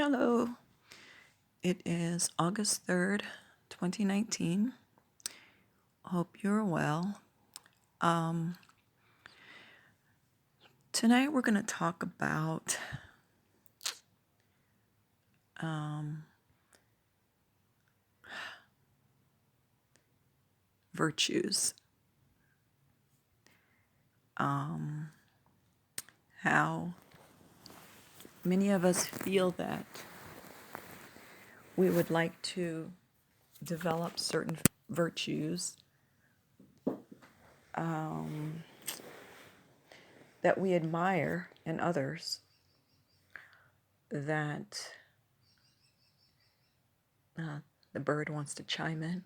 Hello, it is August 3rd, 2019. Hope you're well. Tonight we're going to talk about virtues. How many of us feel that we would like to develop certain virtues that we admire in others, that the bird wants to chime in.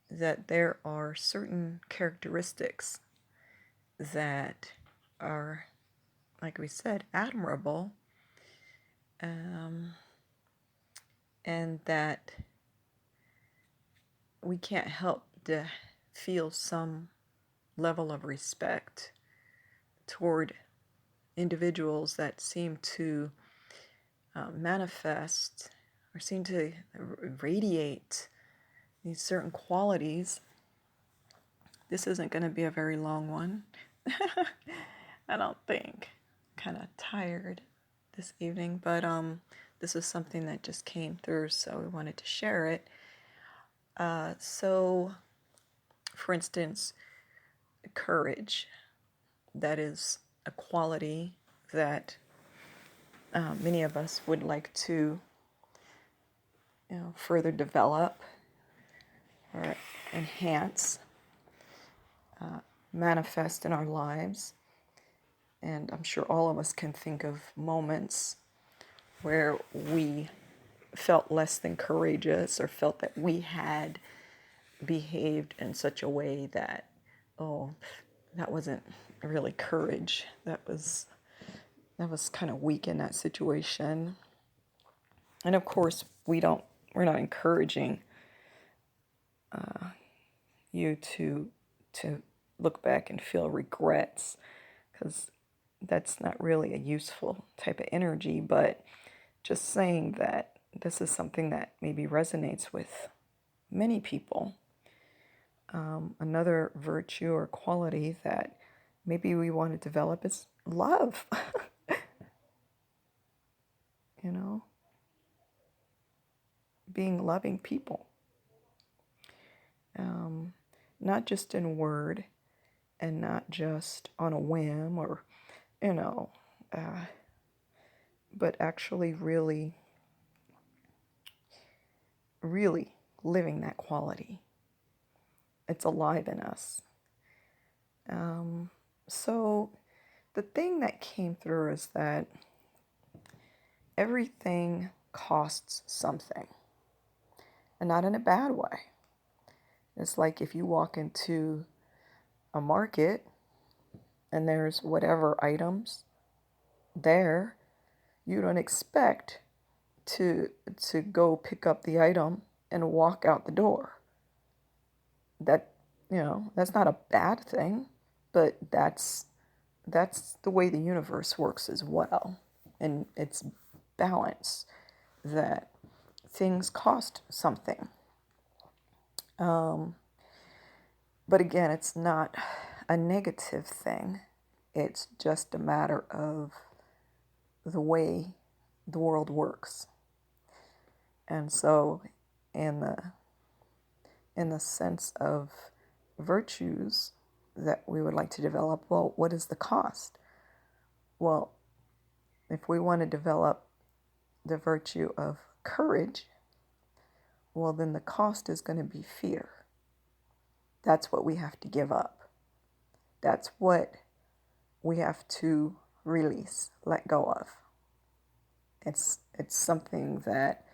That there are certain characteristics that are, like we said, admirable, and that we can't help to feel some level of respect toward individuals that seem to manifest or seem to radiate these certain qualities. This isn't going to be a very long one. I don't think. Kind of tired this evening, but this is something that just came through, so we wanted to share it. So, for instance, courage. That is a quality that many of us would like to, further develop or enhance, manifest in our lives. And I'm sure all of us can think of moments where we felt less than courageous or felt that we had behaved in such a way that, that wasn't really courage. That was kind of weak in that situation. And of course, we're not encouraging you to look back and feel regrets, because that's not really a useful type of energy, but just saying that this is something that maybe resonates with many people. Another virtue or quality that maybe we want to develop is love. Being loving people. Not just in word and not just on a whim or, but actually really, really living that quality. It's alive in us. So the thing that came through is that everything costs something, and not in a bad way. It's like if you walk into a market and there's whatever items there, you don't expect to go pick up the item and walk out the door. That's not a bad thing, but that's the way the universe works as well. And it's balance, that things cost something. But again, it's not a negative thing. It's just a matter of the way the world works. And so in the sense of virtues that we would like to develop, well, what is the cost? Well, if we want to develop the virtue of courage, well, then the cost is going to be fear. That's what we have to give up. That's what we have to release, let go of. It's something that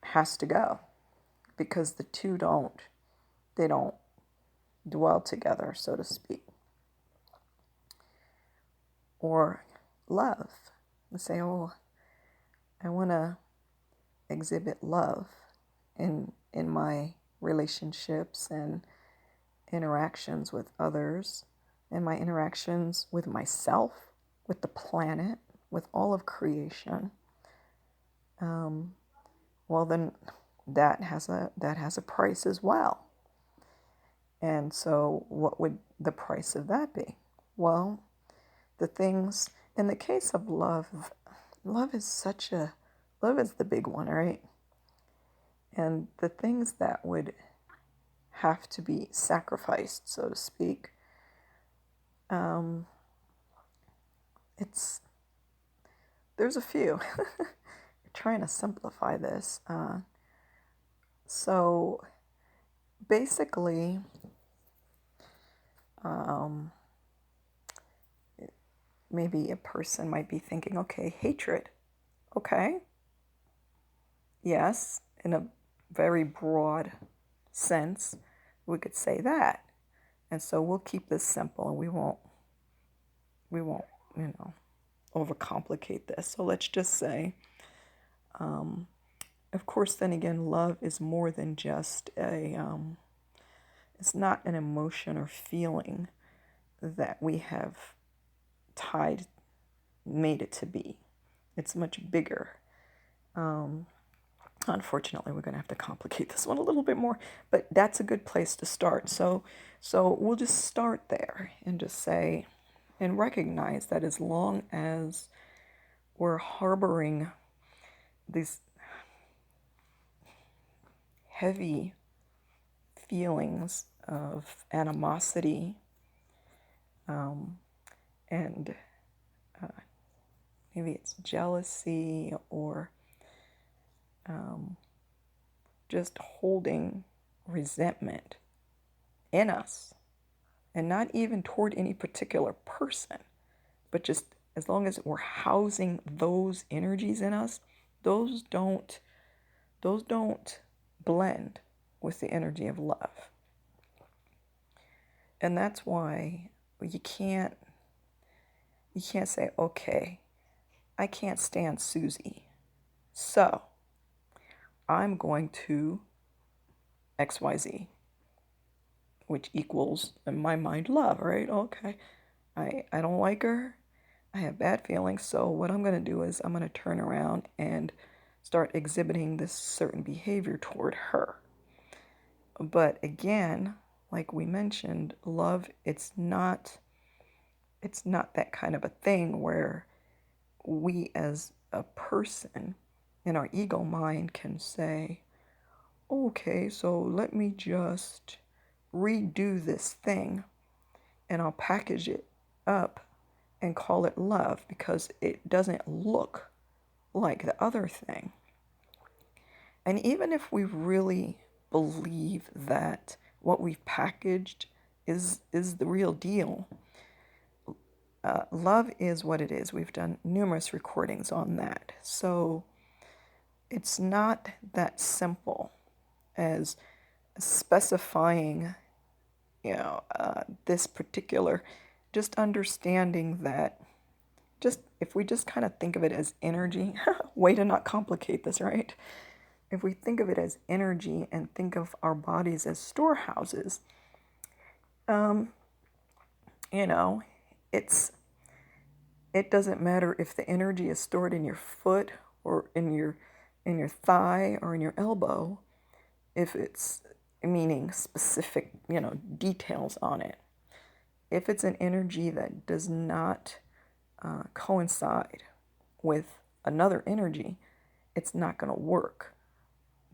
has to go, because the two don't dwell together, so to speak. Or love. We say, oh, I want to exhibit love in my relationships and interactions with others. and my interactions with myself, with the planet, with all of creation, well then that has a price as well. And so what would the price of that be? Well, the things in the case of love, love is the big one, right? And the things that would have to be sacrificed, so to speak, there's a few. Trying to simplify this. So basically, maybe a person might be thinking, okay, hatred. Okay. Yes, in a very broad sense, we could say that. And so we'll keep this simple and we won't, overcomplicate this. So let's just say, of course, then again, love is more than just it's not an emotion or feeling that we have made it to be. It's much bigger. Unfortunately, we're going to have to complicate this one a little bit more, but that's a good place to start. So we'll just start there and just say and recognize that as long as we're harboring these heavy feelings of animosity and maybe it's jealousy or just holding resentment in us, and not even toward any particular person, but just as long as we're housing those energies in us, those don't blend with the energy of love. And that's why you can't say, okay, I can't stand Susie, so I'm going to XYZ, which equals, in my mind, love, right? Okay, I don't like her. I have bad feelings. So what I'm going to do is I'm going to turn around and start exhibiting this certain behavior toward her. But again, like we mentioned, love, it's not that kind of a thing where we as a person in our ego mind can say, okay, so let me just redo this thing and I'll package it up and call it love because it doesn't look like the other thing. And even if we really believe that what we've packaged is the real deal, love is what it is. We've done numerous recordings on that. So it's not that simple as specifying, this particular, just understanding that just if we just kind of think of it as energy, way to not complicate this, right? If we think of it as energy and think of our bodies as storehouses, it doesn't matter if the energy is stored in your foot or in your thigh or in your elbow, if it's meaning specific, details on it. If it's an energy that does not coincide with another energy, it's not going to work.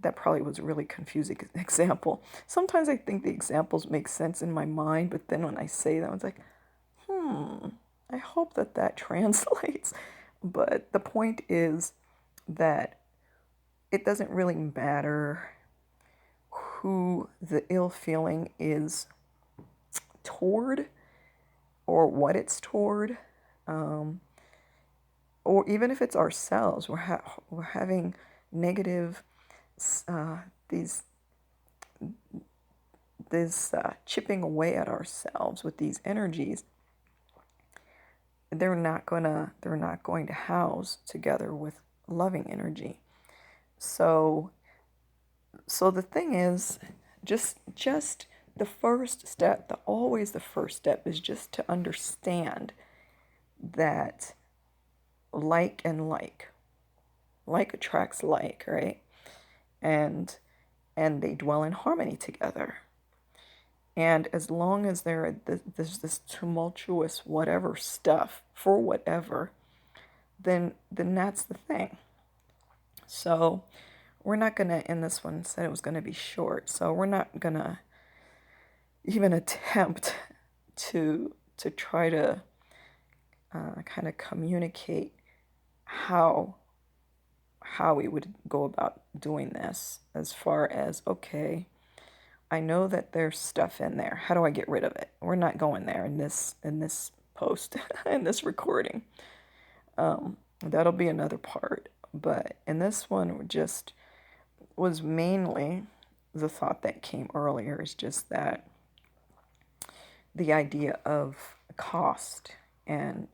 That probably was a really confusing example. Sometimes I think the examples make sense in my mind, but then when I say them, it's like, I hope that translates. But the point is that it doesn't really matter who the ill feeling is toward or what it's toward, or even if it's ourselves. We're having negative this chipping away at ourselves with these energies. They're not going to house together with loving energy. So the thing is, just the first step, always the first step, is just to understand that like and like attracts like, right? And they dwell in harmony together. And as long as there's this tumultuous whatever stuff for whatever, then that's the thing. So we're not gonna, in this one said it was gonna be short, so we're not gonna even attempt to try to kind of communicate how we would go about doing this, as far as, okay, I know that there's stuff in there. How do I get rid of it? We're not going there in this post, in this recording. That'll be another part. But in this one, just was mainly the thought that came earlier, is just that the idea of cost and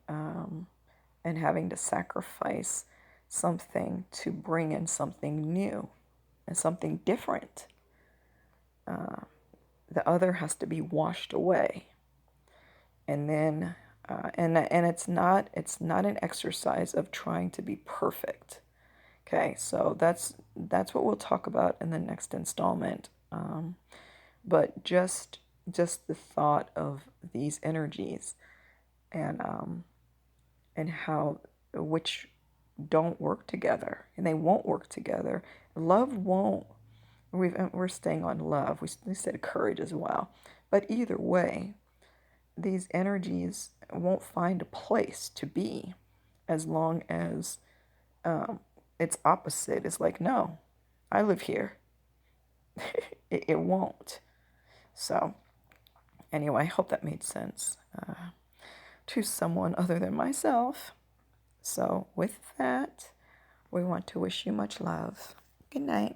having to sacrifice something to bring in something new and something different. The other has to be washed away, and then and it's not an exercise of trying to be perfect. Okay, so that's what we'll talk about in the next installment. But just the thought of these energies, and how, which don't work together, and they won't work together. Love won't. We're staying on love. We said courage as well. But either way, these energies won't find a place to be as long as its opposite is like, no, I live here. It won't. So anyway, I hope that made sense to someone other than myself. So with that, we want to wish you much love. Good night.